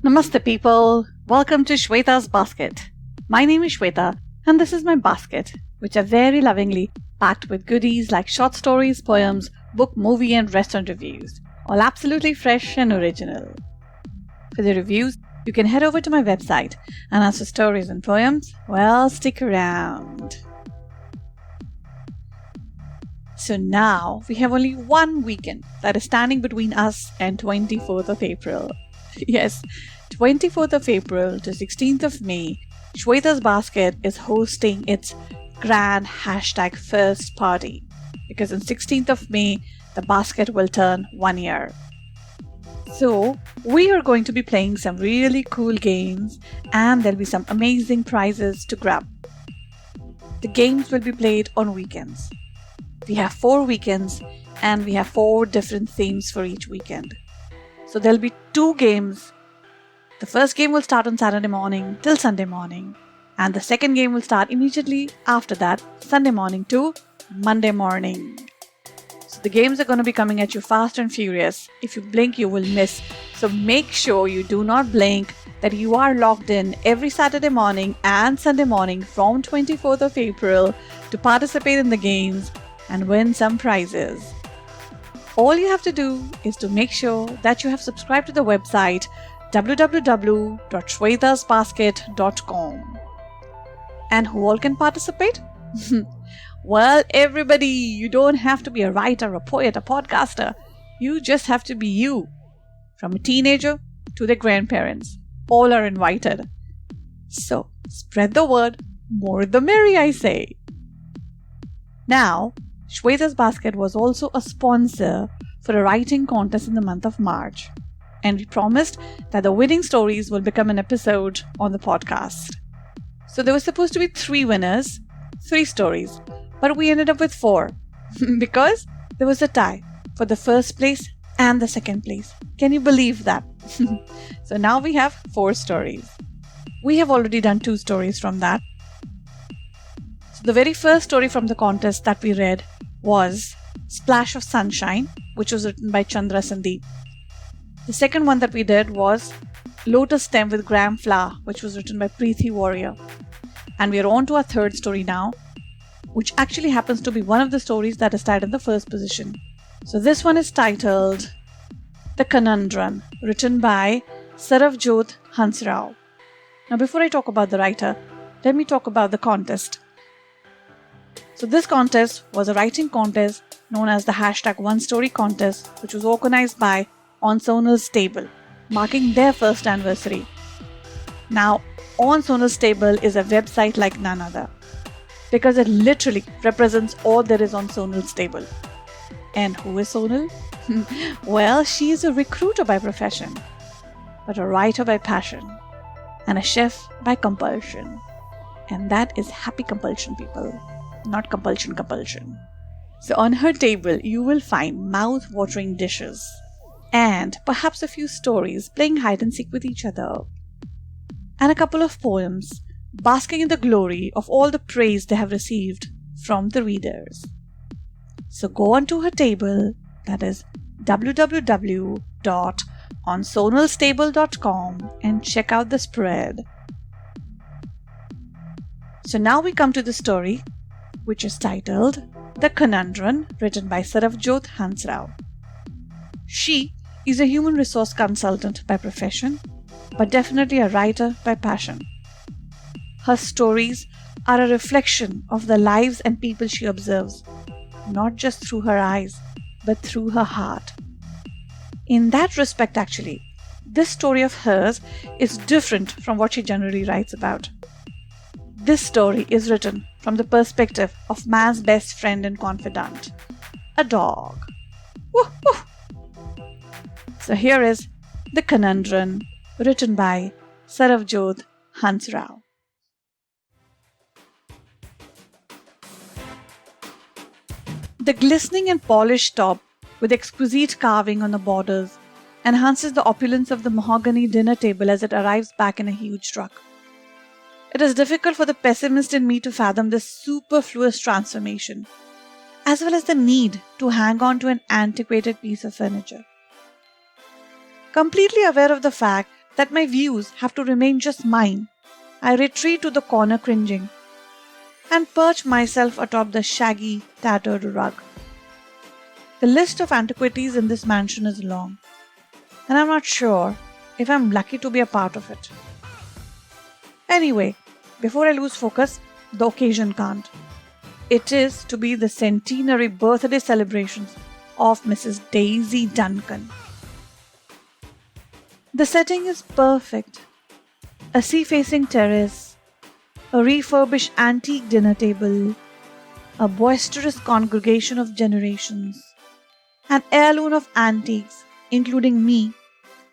Namaste people, welcome to Shweta's basket. My name is Shweta and this is my basket, which I very lovingly packed with goodies like short stories, poems, book, movie and restaurant reviews, all absolutely fresh and original. For the reviews, you can head over to my website, and as for stories and poems, well, stick around. So now we have only one weekend that is standing between us and 24th of April. Yes, 24th of April to 16th of May, Shweta's Basket is hosting its grand #first party because on 16th of May, the basket will turn 1 year. So, we are going to be playing some really cool games and there'll be some amazing prizes to grab. The games will be played on weekends. We have 4 weekends and we have 4 different themes for each weekend. So there'll be 2 games. The first game will start on Saturday morning till Sunday morning, and the second game will start immediately after that, Sunday morning to Monday morning. So the games are going to be coming at you fast and furious. If you blink, you will miss. So make sure you do not blink, that you are logged in every Saturday morning and Sunday morning from 24th of April to participate in the games and win some prizes. All you have to do is to make sure that you have subscribed to the website www.shwetasbasket.com. And who all can participate? Well, everybody. You don't have to be a writer, a poet, a podcaster. You just have to be you. From a teenager to their grandparents. All are invited. So, spread the word. More the merry, I say. Now, Shweta's Basket was also a sponsor for a writing contest in the month of March, and we promised that the winning stories will become an episode on the podcast. So there were supposed to be 3 winners, 3 stories, but we ended up with 4 because there was a tie for the first place and the second place. Can you believe that? So now we have 4 stories. We have already done 2 stories from that. The very first story from the contest that we read was Splash of Sunshine, which was written by Chandra Sandeep. The second one that we did was Lotus Stem with Gram Flower, which was written by Preeti Warrior. And we are on to our third story now, which actually happens to be one of the stories that is tied in the first position. So this one is titled The Conundrum, written by Saravjot Hansrao. Now before I talk about the writer, let me talk about the contest. So this contest was a writing contest known as the #OneStory contest, which was organized by Onsonal's Table, marking their first anniversary. Now, Onsonal's Table is a website like none other, because it literally represents all there is on Sonal's Table. And who is Sonal? Well, she is a recruiter by profession, but a writer by passion, and a chef by compulsion. And that is happy compulsion, people. Not compulsion. So on her table, you will find mouth-watering dishes and perhaps a few stories playing hide and seek with each other, and a couple of poems basking in the glory of all the praise they have received from the readers. So go onto her table, that is www.onsonalstable.com, and check out the spread. So now we come to the story, which is titled The Conundrum, written by Saravjot Hansrao. She is a human resource consultant by profession, but definitely a writer by passion. Her stories are a reflection of the lives and people she observes, not just through her eyes, but through her heart. In that respect, actually, this story of hers is different from what she generally writes about. This story is written from the perspective of man's best friend and confidant, a dog. Woo, woo. So here is The Conundrum, written by Saravjot Hansrao. The glistening and polished top with exquisite carving on the borders enhances the opulence of the mahogany dinner table as it arrives back in a huge truck. It is difficult for the pessimist in me to fathom this superfluous transformation, as well as the need to hang on to an antiquated piece of furniture. Completely aware of the fact that my views have to remain just mine, I retreat to the corner cringing and perch myself atop the shaggy, tattered rug. The list of antiquities in this mansion is long, and I'm not sure if I'm lucky to be a part of it. Anyway, before I lose focus, the occasion can't. It is to be the centenary birthday celebrations of Mrs. Daisy Duncan. The setting is perfect. A sea-facing terrace, a refurbished antique dinner table, a boisterous congregation of generations, an heirloom of antiques, including me,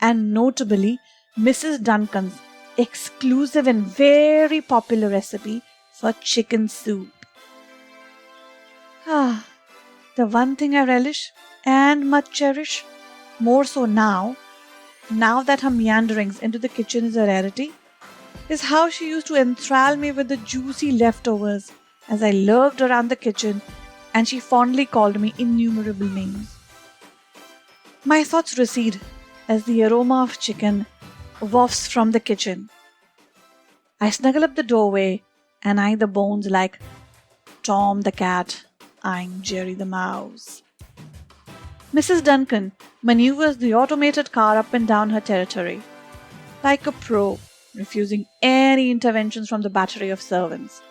and notably Mrs. Duncan's exclusive and very popular recipe for chicken soup. The one thing I relish and much cherish, more so now that her meanderings into the kitchen is a rarity, is how she used to enthrall me with the juicy leftovers as I lurked around the kitchen and she fondly called me innumerable names. My thoughts recede as the aroma of chicken wafts from the kitchen. I snuggle up the doorway and eye the bones like Tom the cat eyeing Jerry the mouse. Mrs. Duncan maneuvers the automated car up and down her territory, like a pro, refusing any interventions from the battery of servants.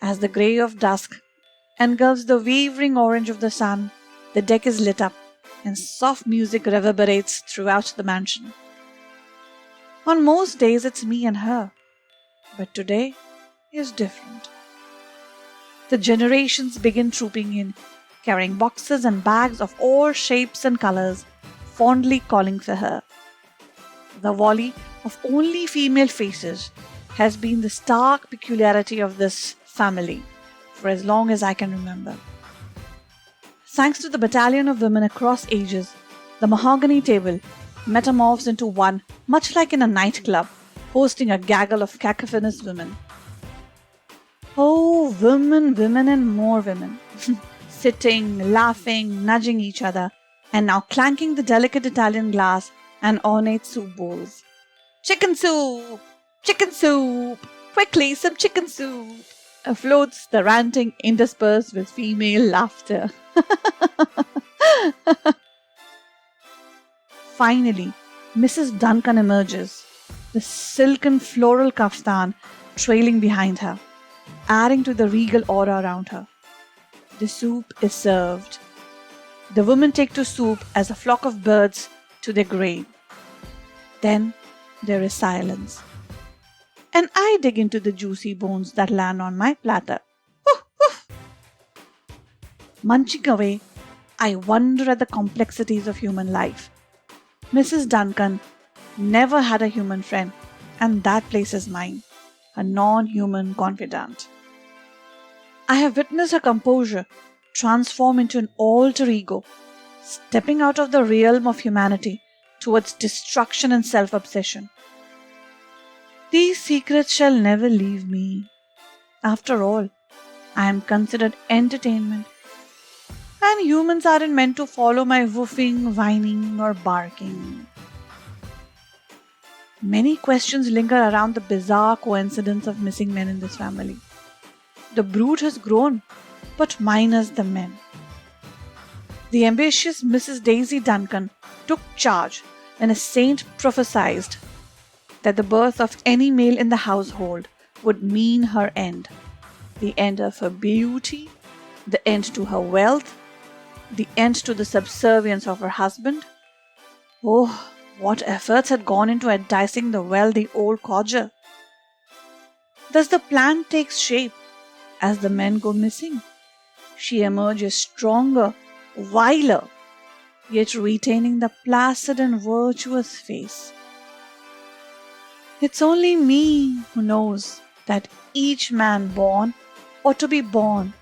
As the grey of dusk engulfs the wavering orange of the sun, the deck is lit up and soft music reverberates throughout the mansion. On most days it's me and her, but today is different. The generations begin trooping in, carrying boxes and bags of all shapes and colors, fondly calling for her. The volley of only female faces has been the stark peculiarity of this family for as long as I can remember. Thanks to the battalion of women across ages, the mahogany table metamorphs into one much like in a nightclub, hosting a gaggle of cacophonous women. Oh, women, and more women. Sitting, laughing, nudging each other, and now clanking the delicate Italian glass and ornate soup bowls. Chicken soup! Chicken soup! Quickly, some chicken soup! Afloats the ranting interspersed with female laughter. Finally, Mrs. Duncan emerges, the silken floral kaftan trailing behind her, adding to the regal aura around her. The soup is served. The women take to soup as a flock of birds to their grain. Then there is silence, and I dig into the juicy bones that land on my platter. Woof, woof. Munching away, I wonder at the complexities of human life. Mrs. Duncan never had a human friend, and that place is mine, a non-human confidant. I have witnessed her composure transform into an alter ego, stepping out of the realm of humanity towards destruction and self-obsession. These secrets shall never leave me. After all, I am considered entertainment, and humans aren't meant to follow my woofing, whining, or barking. Many questions linger around the bizarre coincidence of missing men in this family. The brood has grown, but minus the men. The ambitious Mrs. Daisy Duncan took charge when a saint prophesied that the birth of any male in the household would mean her end. The end of her beauty, the end to her wealth, the end to the subservience of her husband. Oh, what efforts had gone into enticing the wealthy old codger. Thus the plan takes shape as the men go missing. She emerges stronger, viler, yet retaining the placid and virtuous face. It's only me who knows that each man born or to be born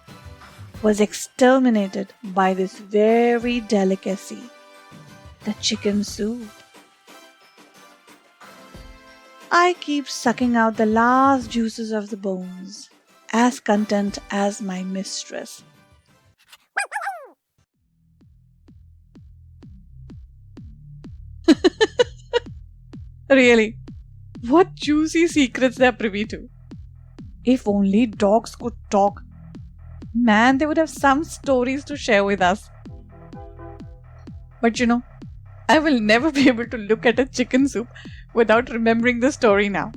was exterminated by this very delicacy, the chicken soup. I keep sucking out the last juices of the bones, as content as my mistress. Really, what juicy secrets they're privy to. If only dogs could talk. Man, they would have some stories to share with us. But I will never be able to look at a chicken soup without remembering the story now.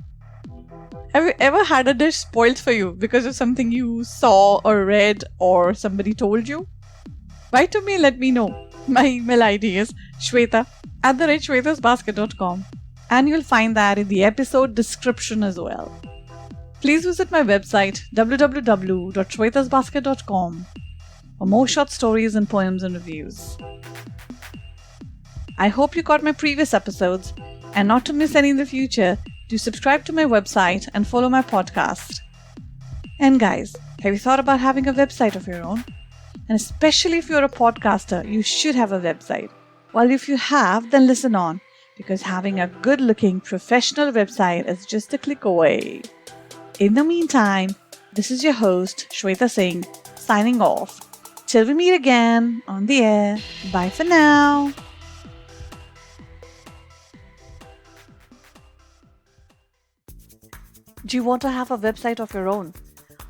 Have you ever had a dish spoiled for you because of something you saw or read or somebody told you? Write to me and let me know. My email ID is shweta@shwetasbasket.com, and you'll find that in the episode description as well. Please visit my website www.shwetasbasket.com for more short stories and poems and reviews. I hope you got my previous episodes, and not to miss any in the future, do subscribe to my website and follow my podcast. And guys, have you thought about having a website of your own? And especially if you're a podcaster, you should have a website. Well, if you have, then listen on, because having a good-looking professional website is just a click away. In the meantime, this is your host, Shweta Singh, signing off. Till we meet again on the air. Bye for now. Do you want to have a website of your own?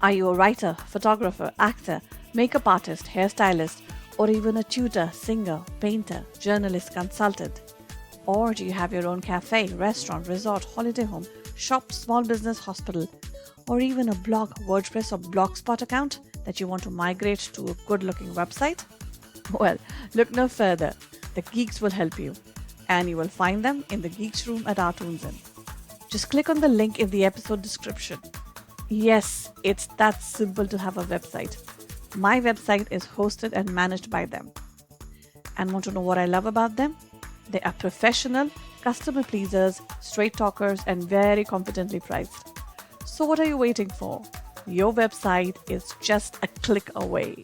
Are you a writer, photographer, actor, makeup artist, hairstylist, or even a tutor, singer, painter, journalist, consultant? Or do you have your own cafe, restaurant, resort, holiday home, shop, small business, hospital, or even a blog, WordPress, or Blogspot account that you want to migrate to a good-looking website? Well, look no further. The geeks will help you, and you will find them in the Geeks Room at Artunzen. Just click on the link in the episode description. Yes, it's that simple to have a website. My website is hosted and managed by them. And want to know what I love about them? They are professional, customer pleasers, straight talkers, and very competently priced. So what are you waiting for? Your website is just a click away.